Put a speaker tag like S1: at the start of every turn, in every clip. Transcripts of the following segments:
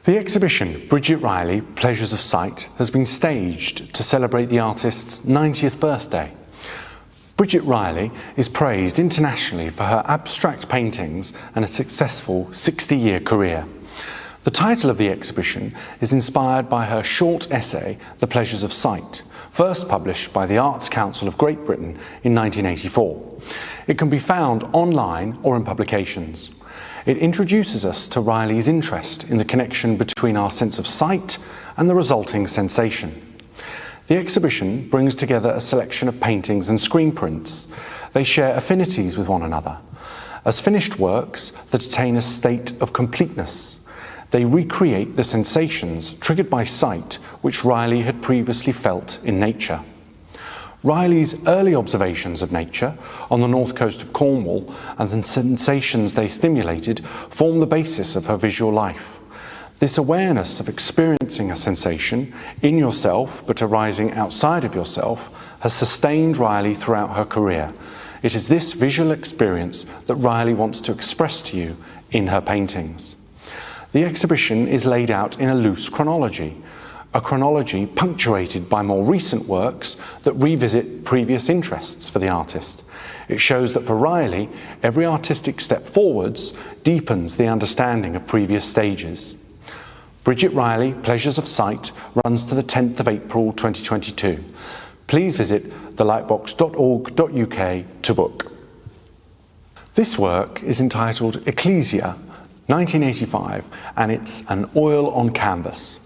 S1: The exhibition, Bridget Riley, Pleasures of Sight, has been staged to celebrate the artist's 90th birthday. Bridget Riley is praised internationally for her abstract paintings and a successful 60-year career. The title of the exhibition is inspired by her short essay, The Pleasures of Sight, first published by the Arts Council of Great Britain in 1984. It can be found online or in publications. It introduces us to Riley's interest in the connection between our sense of sight and the resulting sensation. The exhibition brings together a selection of paintings and screen prints. They share affinities with one another. As finished works that attain a state of completeness, they recreate the sensations triggered by sight which Riley had previously felt in nature. Riley's early observations of nature on the north coast of Cornwall and the sensations they stimulated form the basis of her visual life. This awareness of experiencing a sensation in yourself but arising outside of yourself has sustained Riley throughout her career. It is this visual experience that Riley wants to express to you in her paintings. The exhibition is laid out in a loose chronology, a chronology punctuated by more recent works that revisit previous interests for the artist. It shows that for Riley, every artistic step forwards deepens the understanding of previous stages. Bridget Riley, Pleasures of Sight, runs to the 10th of April 2022. Please visit thelightbox.org.uk to book. This work is entitled Ecclesia, 1985, and it's an oil on canvas.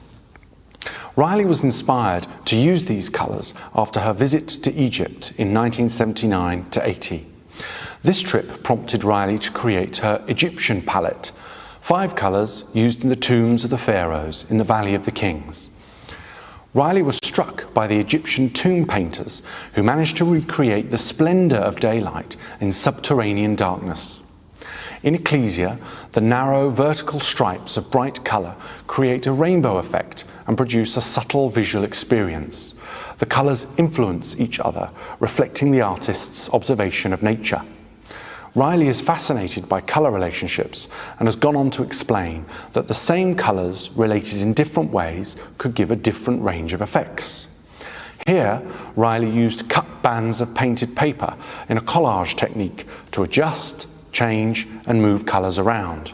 S1: Riley was inspired to use these colours after her visit to Egypt in 1979-80. This trip prompted Riley to create her Egyptian palette, 5 colours used in the tombs of the pharaohs in the Valley of the Kings. Riley was struck by the Egyptian tomb painters who managed to recreate the splendour of daylight in subterranean darkness. In Ecclesia, the narrow vertical stripes of bright colour create a rainbow effect and produce a subtle visual experience. The colours influence each other, reflecting the artist's observation of nature. Riley is fascinated by colour relationships and has gone on to explain that the same colours related in different ways could give a different range of effects. Here, Riley used cut bands of painted paper in a collage technique to adjust, change and move colours around.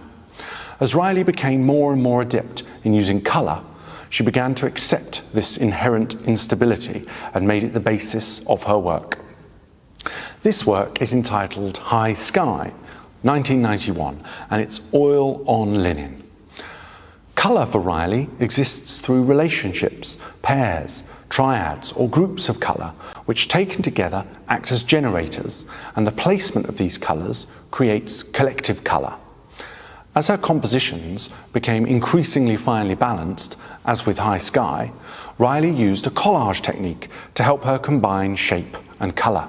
S1: As Riley became more and more adept in using colour, she began to accept this inherent instability and made it the basis of her work. This work is entitled High Sky, 1991, and it's oil on linen. Colour for Riley exists through relationships, pairs, triads or groups of colour which taken together act as generators, and the placement of these colours creates collective colour. As her compositions became increasingly finely balanced, as with High Sky, Riley used a collage technique to help her combine shape and colour.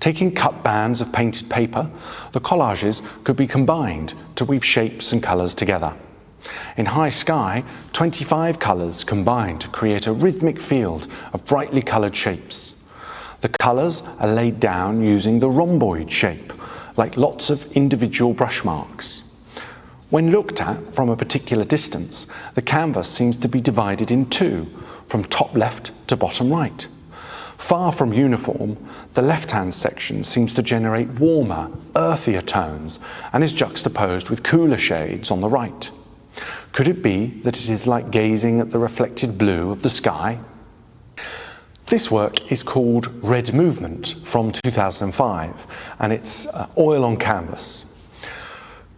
S1: Taking cut bands of painted paper, the collages could be combined to weave shapes and colours together. In High Sky, 25 colours combine to create a rhythmic field of brightly coloured shapes. The colours are laid down using the rhomboid shape, like lots of individual brush marks. When looked at from a particular distance, the canvas seems to be divided in two, from top left to bottom right. Far from uniform, the left-hand section seems to generate warmer, earthier tones and is juxtaposed with cooler shades on the right. Could it be that it is like gazing at the reflected blue of the sky? This work is called Red Movement from 2005, and it's oil on canvas.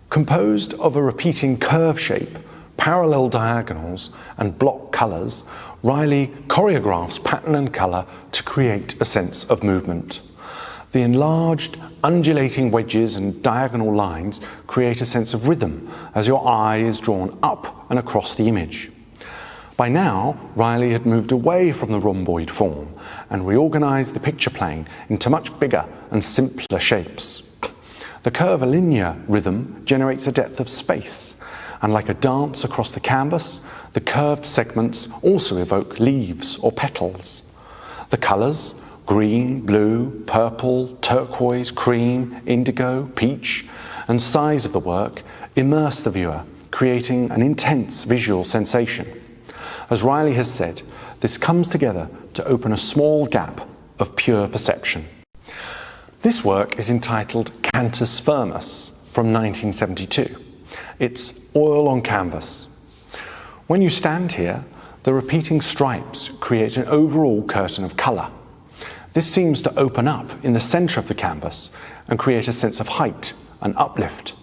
S1: Composed of a repeating curve shape, parallel diagonals and block colours, Riley choreographs pattern and colour to create a sense of movement. The enlarged, undulating wedges and diagonal lines create a sense of rhythm as your eye is drawn up and across the image. By now, Riley had moved away from the rhomboid form and reorganised the picture plane into much bigger and simpler shapes. The curvilinear rhythm generates a depth of space, and like a dance across the canvas, the curved segments also evoke leaves or petals. The colours, green, blue, purple, turquoise, cream, indigo, peach, and size of the work immerse the viewer, creating an intense visual sensation. As Riley has said, this comes together to open a small gap of pure perception. This work is entitled Cantor Spermus from 1972. It's oil on canvas. When you stand here, the repeating stripes create an overall curtain of colour. This seems to open up in the centre of the canvas and create a sense of height and uplift.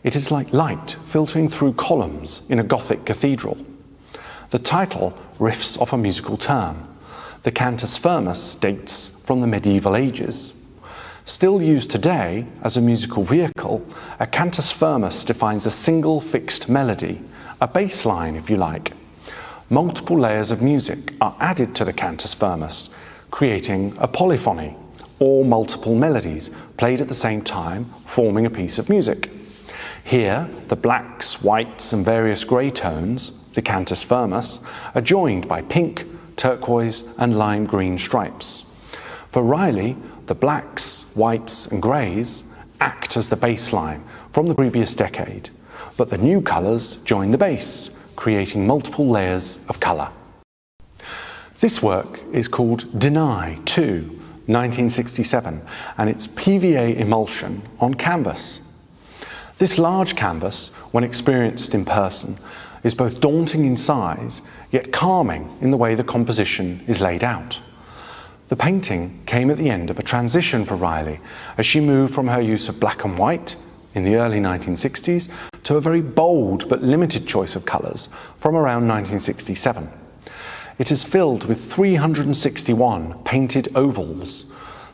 S1: It is like light filtering through columns in a Gothic cathedral. The title riffs off a musical term. The Cantor Spermus dates from the medieval ages. Still used today as a musical vehicle, a Cantor Spermus defines a single fixed melody, a bass line if you like. Multiple layers of music are added to the Cantor Spermus, creating a polyphony, or multiple melodies played at the same time, forming a piece of music. Here, the blacks, whites and various grey tones, the Cantor Spermus, are joined by pink, turquoise and lime green stripes. For Riley, the blacks, whites and greys act as the bass line from the previous decade, but the new colours join the bass, creating multiple layers of colour. This work is called Deny 2, 1967, and it's PVA emulsion on canvas. This large canvas, when experienced in person, is both daunting in size, yet calming in the way the composition is laid out. The painting came at the end of a transition for Riley as she moved from her use of black and white in the early 1960s to a very bold but limited choice of colours from around 1967. It is filled with 361 painted ovals.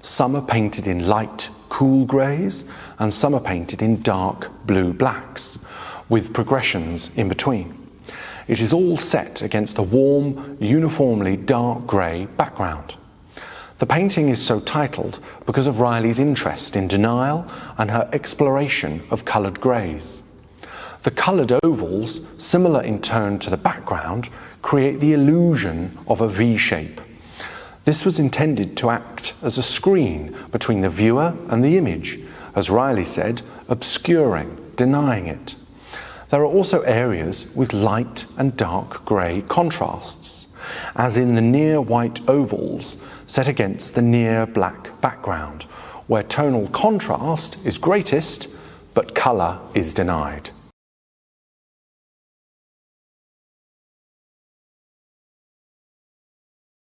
S1: Some are painted in light, cool greys, and some are painted in dark blue blacks, with progressions in between. It is all set against a warm, uniformly dark grey background. The painting is so titled because of Riley's interest in denial and her exploration of coloured greys. The coloured ovals, similar in tone to the background, create the illusion of a V shape. This was intended to act as a screen between the viewer and the image, as Riley said, obscuring, denying it. There are also areas with light and dark grey contrasts, as in the near white ovals set against the near black background, where tonal contrast is greatest, but colour is denied.